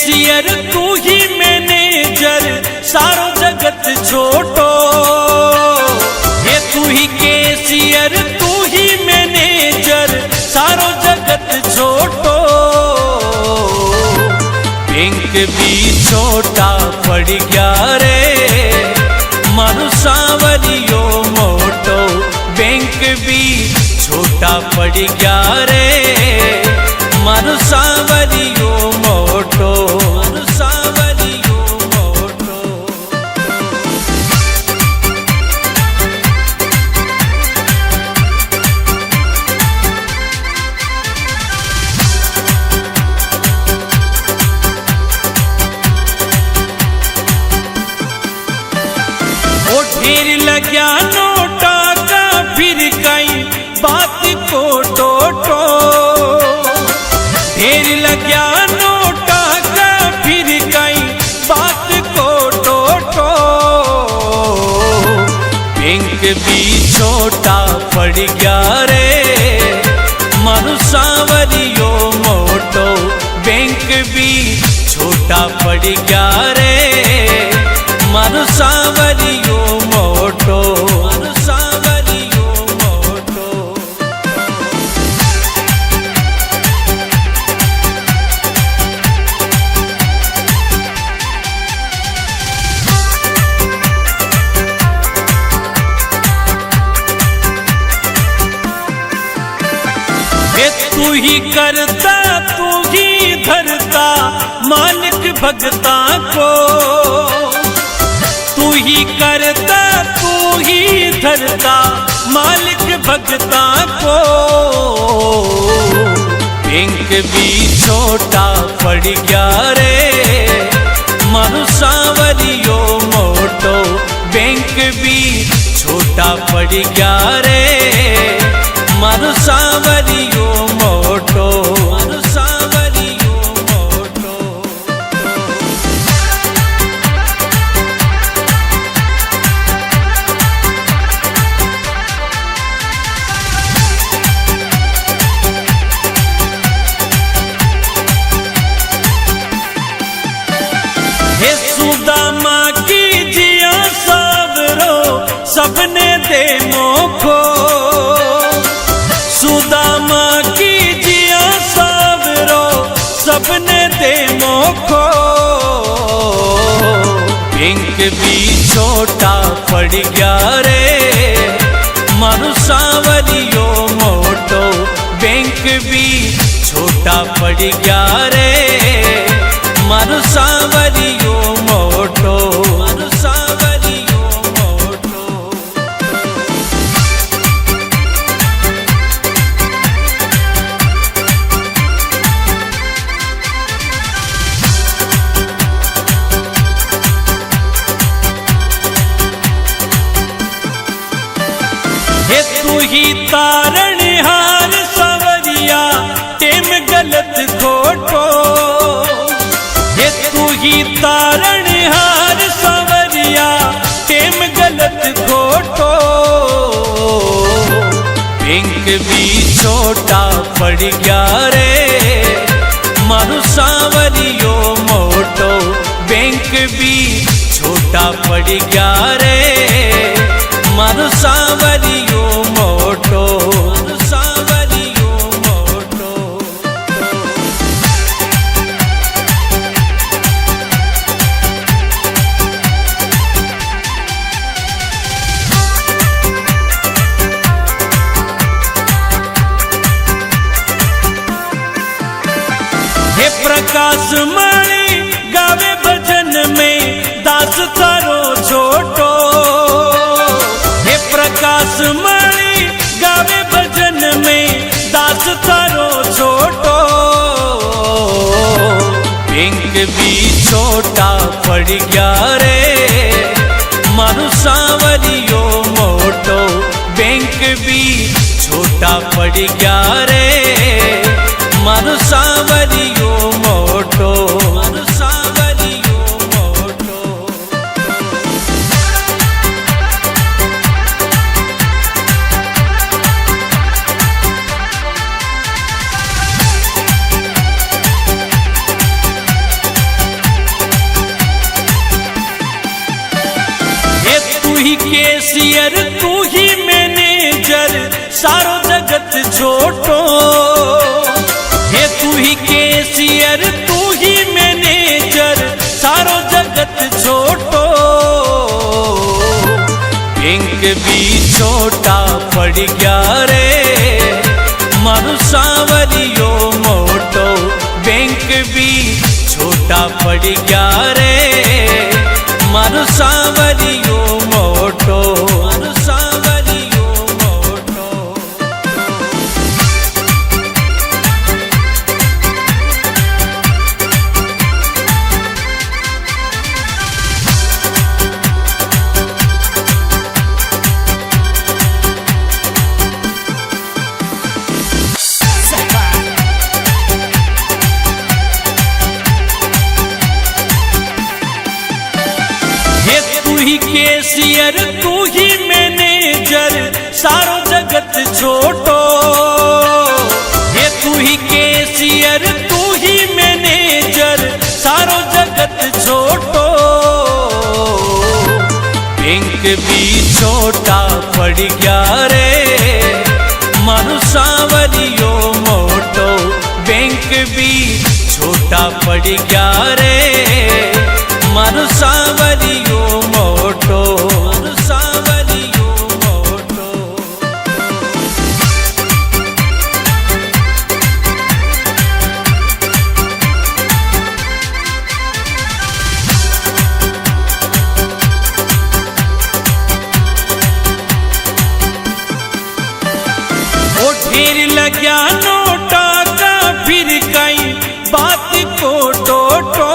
Cashier तू ही manager सारो जगत छोटो। ये तू ही कैशियर तू ही मैनेजर सारो जगत छोटो। बैंक भी छोटा पड़ गया रे मारू सांवरियो मोटो। बैंक भी छोटा पड़ गया रे मारू सांवरियो मोटो। मारू सांवरियो मोटो। ओ ढेर लग्या नोटा का फिर कई बात को टोटो। ढेर लग्या नोटा का फिर कई बात को टोटो। बैंक भी छोटा पड़ गया रे मारू सांवरियो मोटो। बैंक भी छोटा पड़ गया रे मारू सांवरियो मोटो। मारू सांवरियो मोटो। तू ही करता तू ही धरता मालिक भगता को। तू ही करता तू ही धरता मालिक भगता को। बैंक भी छोटा पड़ गया रे मारू सांवरियो मोटो। बैंक भी छोटा पड़ गया रे मारू सांवरियो मोटो। मारू सांवरियो मोटो। हे सुदामा की जिया सबरो सबने दे मोखो। सुदामा की जिया सबरो सबने दे मोखो। बैंक भी छोटा पड़ गया रे मारू सांवरियो मोटो। बैंक भी छोटा पड़ गया रे मारू सांवरियो मोटो। मारू सांवरियो मोटो। हे तू ही तारणहार सांवरिया टेम गलत खोटो। हे तू ही तारणहार सांवरिया टेम गलत खोटो। बैंक भी छोटा पड़ गया रे मारू सांवरियो मोटो। बैंक भी छोटा पड़ गया रे मारू सांवरियो मोटो। मारू सांवरियो मोटो। हे प्रकाश मणि गावे भजन में दास तारो छोटो। हे प्रकाश मणि गावे भजन में दास तारो छोटो। बैंक भी छोटा पड़ गया रे मारू सांवरियो मोटो। बैंक भी छोटा पड़ गया रे मारू सांवरियो मोटो। मारू सांवरियो मोटो। केसियर तू ही मैनेजर सारो जगत छोटो। हे तू ही केसियर तू ही मैनेजर सारो जगत छोटो। बैंक भी छोटा पड़ गया रे मारू सांवरियो मोटो। बैंक भी छोटा पड़ गया रे मारू सांवरियो मोटो। मारू सांवरियो मोटो। केसियर तू ही मैनेजर सारो जगत छोटो। ये तू ही केसियर तू ही मैनेजर सारो जगत छोटो। बैंक भी छोटा पड़ गया रे मारू सांवरियो मोटो। बैंक भी छोटा पड़ गया रे मारू सांवरियो मोटो। मारू सांवरियो मोटो। ओ ढेर लग्या नोटा का फिर कई बात को टोटो।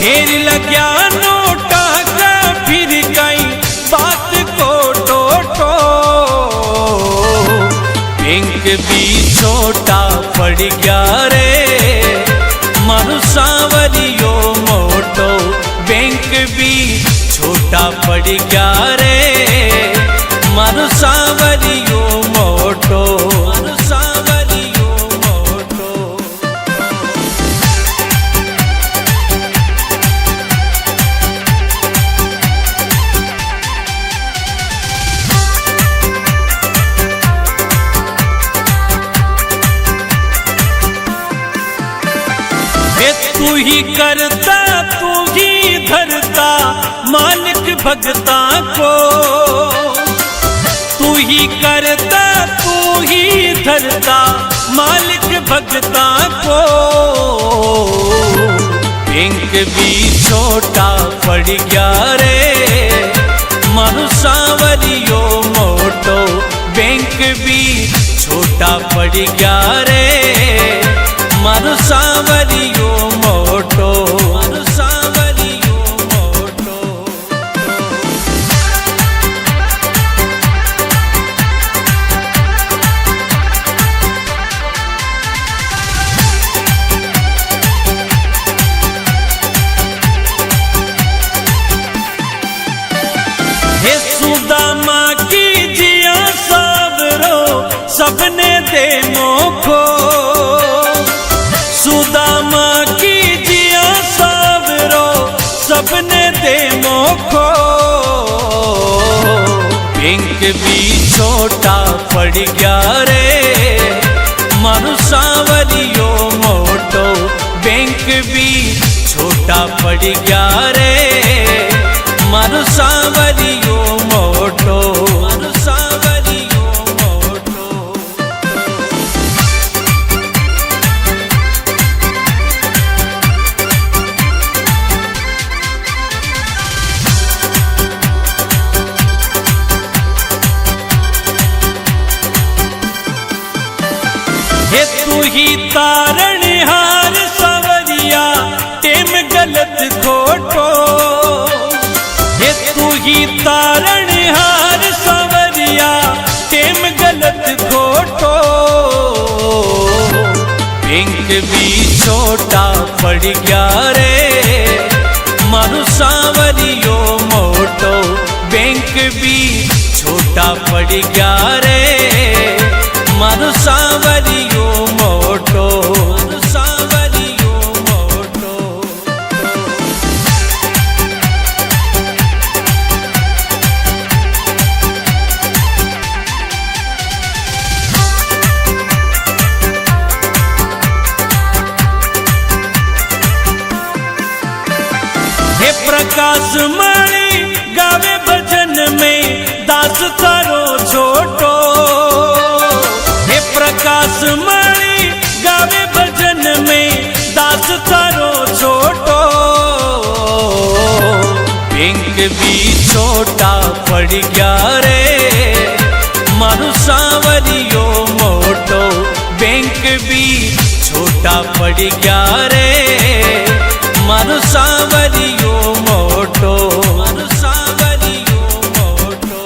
ढेर लग्या नोटा का फिर कई बात को टोटो। बैंक भी छोटा पड़ गया रे मारू सांवरियो मोटो। बैंक भी छोटा पड़ गया रे मारू सांवरियो मोटो। मारू सांवरियो मोटो। तू ही करता तू ही धरता मालिक भगता को। तू ही करता तू ही धरता मालिक भगता को। बैंक भी छोटा पड़ गया रे मारू सांवरियो मोटो। बैंक भी छोटा पड़ गया रे मारू सांवरियो मोटो। मारू सांवरियो मोटो। हे सुदामा की जिया सबरो सबने दे मोखो। सुदामा की जिया सबरो सबने दे मोखो। बैंक भी छोटा पड़ गया रे मारू सांवरियो मोटो। बैंक भी छोटा पड़ गया रे मारू सांवरियो मोटो। मारू सांवरियो मोटो। हे तू ही तारणहार सांवरिया टेम गलत खोटो। हे तू ही तारणहार सांवरिया टेम गलत खोटो। बैंक भी छोटा पड़ गया रे मारू सांवरियो मोटो। बैंक भी छोटा पड़ गया रे मारू सांवरियो मोटो। मारू सांवरियो मोटो। पड़ गया रे मारू सांवरियो मोटो बैंक भी छोटा पड़ गया रे मारू सांवरियो मोटो मारू सांवरियो मोटो।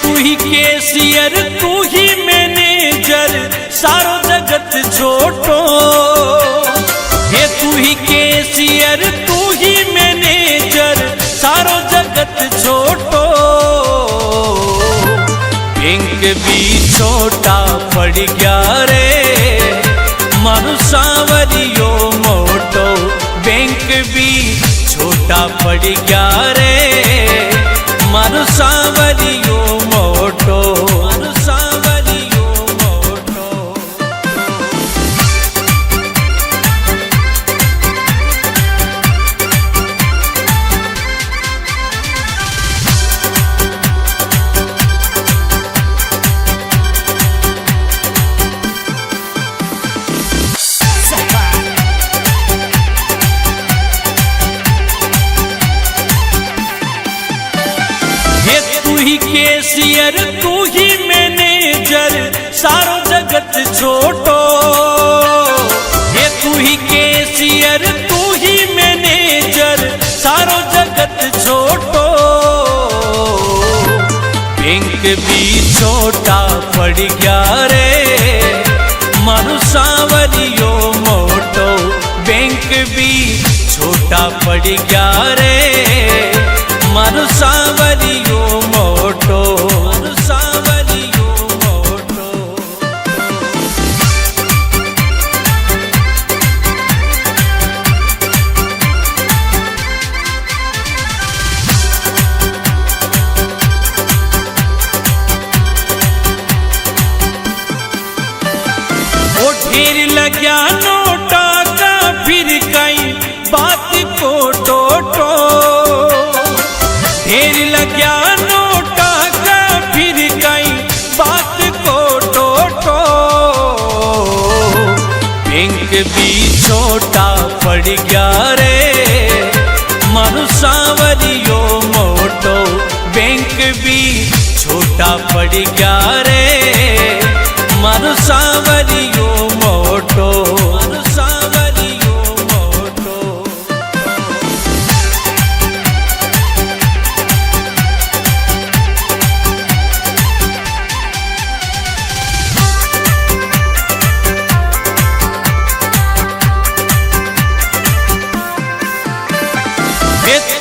तू ही कैशियर तू ही मैनेजर सारो जगत छोटो हे तू ही कैशियर तू ही मैनेजर सारो जगत छोटो बैंक भी छोटा पड़ गया रे मारू सांवरियो मोटो बैंक भी छोटा पड़ गया रे मारू सांवरियो मोटो मारू सांवरियो मोटो। तू ही कैशियर तू ही मैनेजर सारो जगत छोटो हे तू ही कैशियर तू ही मैनेजर सारो जगत छोटो बैंक भी छोटा पड़ गया रे मारू सांवरियो मोटो बैंक भी छोटा पड़ गया रे मारू सांवरियो मोटो मारू सांवरियो मोटो। ओ ढेर लग्या नोटा का फिर कई बात को टोटो ढेर लग्या नोटा का फिर कई बात को टोटो बैंक भी छोटा पड़ गया रे मारू सांवरियो मोटो बैंक भी छोटा पड़ गया रे मारू सांवरियो मोटो मारू सांवरियो मोटो।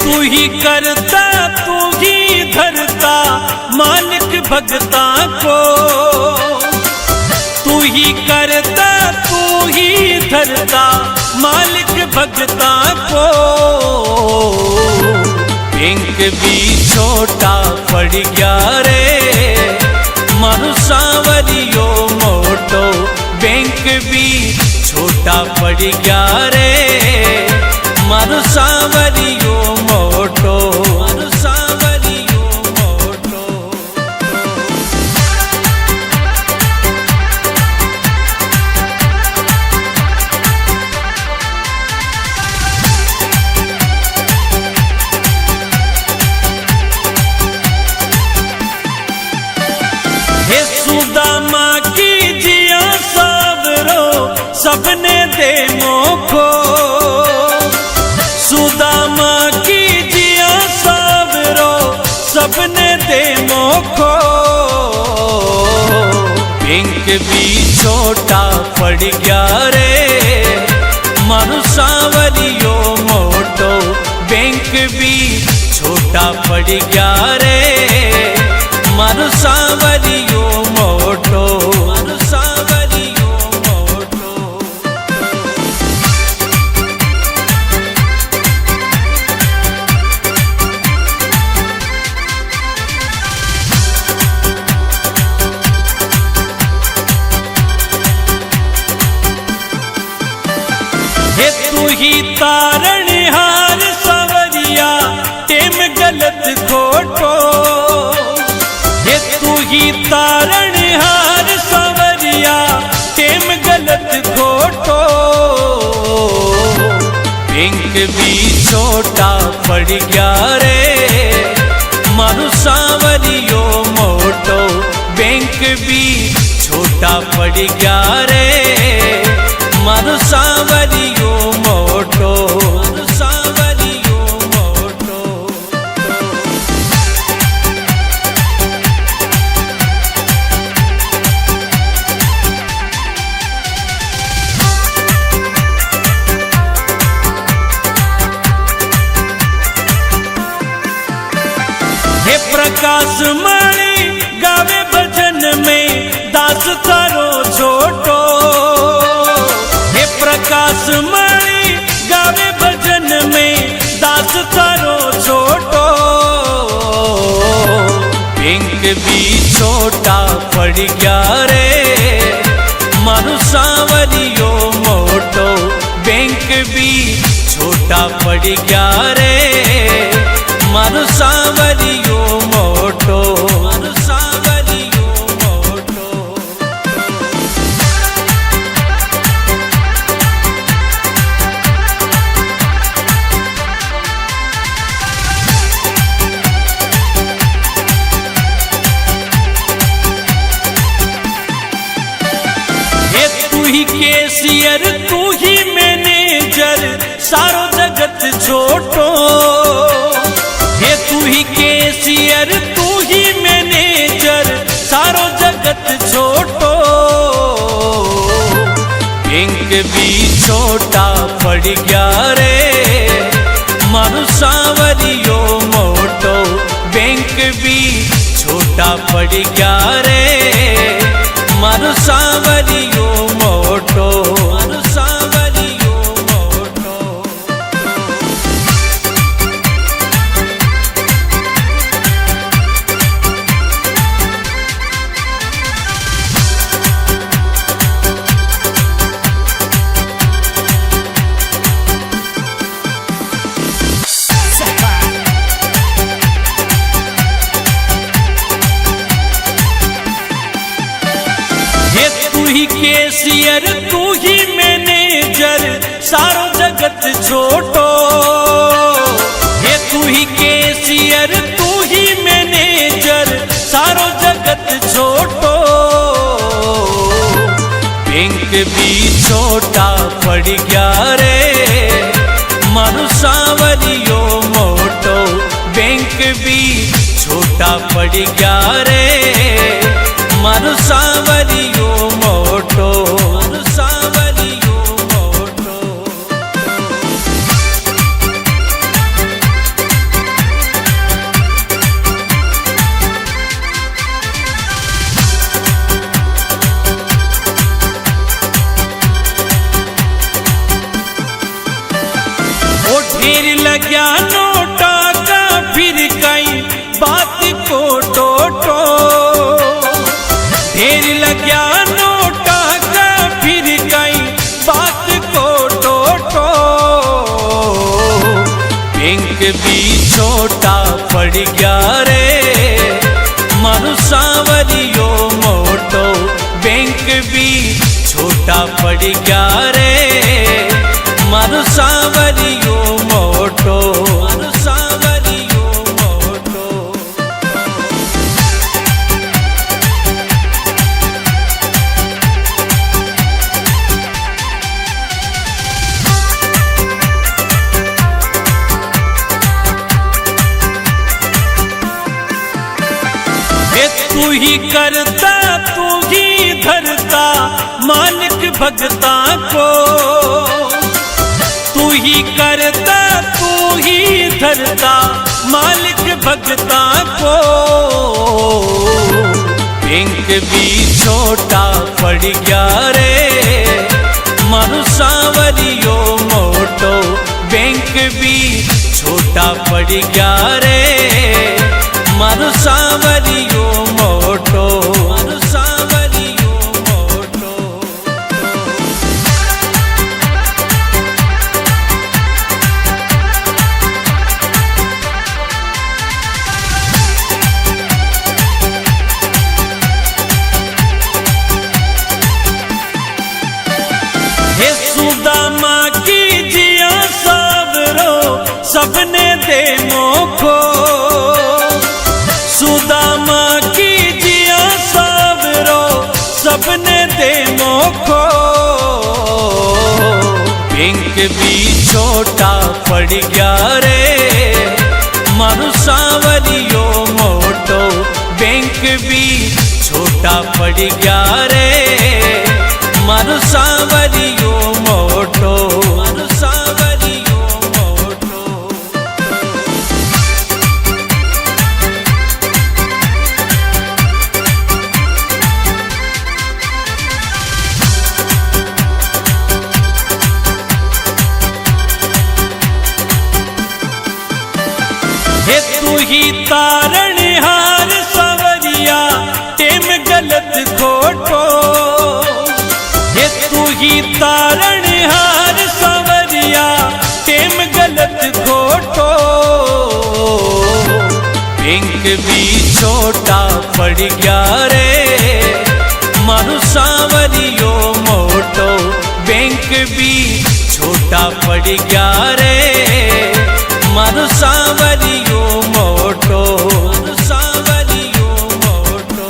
तू ही करता तू ही धरता मालिक भगता को तू ही करता तू ही धरता मालिक भगता को बैंक भी छोटा पड़ गया रे मारू सांवरियो मोटो बैंक भी छोटा पड़ गया रे मारू सांवरियो मोटो मारू सांवरियो मोटो। हे सुदामा की जिया सबरो सबने दे मोखो सुदामा की जिया सबरो सबने दे मोखो बैंक भी छोटा पड़ गया रे मारू सांवरियो मोटो बैंक भी छोटा पड़ गया रे मारू सांवरियो मोटो मारू सांवरियो मोटो। हे तू ही तारणहार सांवरिया टेम गलत छोटा पड़ गया रे, मारो सांवरियो मोटो बैंक भी छोटा पड़ गया रे, मारो सांवरियो मोटो, मारो सांवरियो मोटो। हे प्रकाश मणि गावे भजन में दास थारो छोटो, हे प्रकाश मणि गावे भजन में दास थारो छोटो, बैंक भी छोटा पड़ गया रे, मारो सांवरियो मोटो बैंक भी छोटा पड़ गया रे, मारो सांवरियो मोटो, मारो सांवरियो मोटो। ये तू ही कैशियर तू ही मैनेजर सारो जगत छोटो, ये तू ही कैशियर तू ही मैनेजर सारो जगत छोटो, बैंक भी छोटा पड़ गया रे, मारो सांवरियो मोटो बैंक भी छोटा पड़ गया रे, मारो सांवरियो मोटो, मारो सांवरियो मोटो। ये तू ही कैशियर तू ही मैनेजर सारो जगत छोटो, ये तू ही कैशियर तू ही मैनेजर सारो जगत छोटो, बैंक भी छोटा पड़ गया रे, मारो सांवरियो मोटो बैंक भी छोटा पड़ गया रे, मारो सांवरियो मोटो, मारो सांवरियो मोटो। ओ ढेर लग्या नोटा का फिर कई बात को टोटो, ढेर लग्या नोटा का फिर कई बात को टोटो, बैंक भी छोटा पड़ गया रे, मारो सांवरियो मोटो बैंक भी छोटा पड़ गया रे, मारो सांवरियो मोटो, मारो सांवरियो मोटो। ये तू ही करता तू ही धरता मालिक भगता को, तू ही करता तू ही धरता मालिक भगता को, बैंक भी छोटा पड़ गया रे, मारो सांवरियो मोटो बैंक भी छोटा पड़ गया रे, मारो सांवरियो मोटो, मारो सांवरियो मोटो। हे सुदामा की जिया सावरो छोटा पड़ गया रे, मारू सांवरियो मोटो बैंक भी छोटा पड़ गया रे, मारू सांवरियो मोटो, मारू सांवरियो मोटो। हे तू ही तारणहार सांवरिया टेम गलत खोटो, हे तू ही तारणहार सांवरिया टेम गलत खोटो, बैंक भी छोटा पड़ गया रे, मारू सांवरियो मोटो बैंक भी छोटा पड़ गया रे, मारू सांवरियो मोटो, मारू सांवरियो मोटो।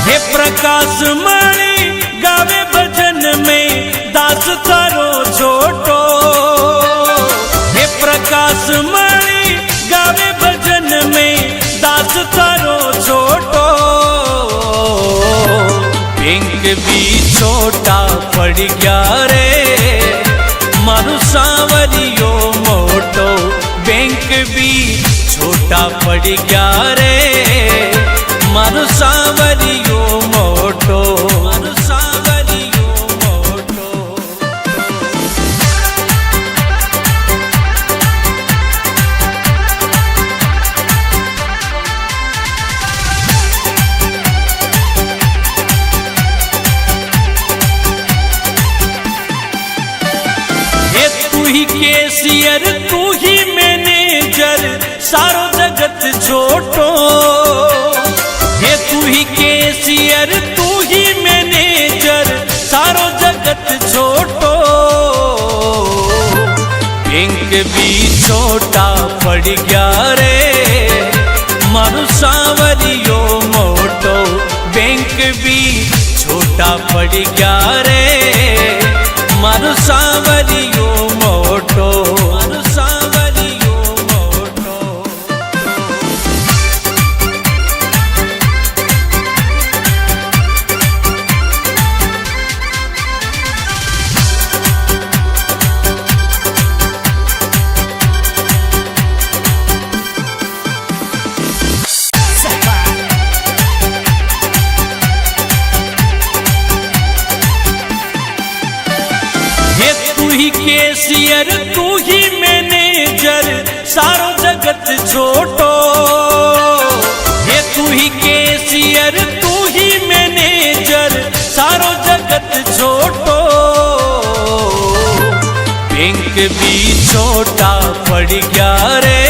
हे प्रकाश मणि गावे भजन में दास तारो छोटो, हे प्रकाश मणि गावे भजन में दास तारो छोटो, बैंक भी छोटा पड़ गया रे, मारू सांवरियो मोटो बैंक भी छोटा पड़ गया रे, मारू सांवरियो मोटो, मारू सांवरियो मोटो। हे तू ही कैशियर तू ही मैनेजर सारो जगत छोटो, हे तू ही कैशियर तू ही मैनेजर सारो जगत छोटो, बैंक भी छोटा पड़ गया रे, मारू सांवरियो मोटो बैंक भी छोटा पड़ गया रे, मारू सांवरियो मोटो, मारू सांवरियो मोटो। हे तू ही कैशियर तू ही मैनेजर सारो जगत छोटो, हे तू ही कैशियर तू ही मैनेजर सारो जगत छोटो, बैंक भी छोटा पड़ गया रे,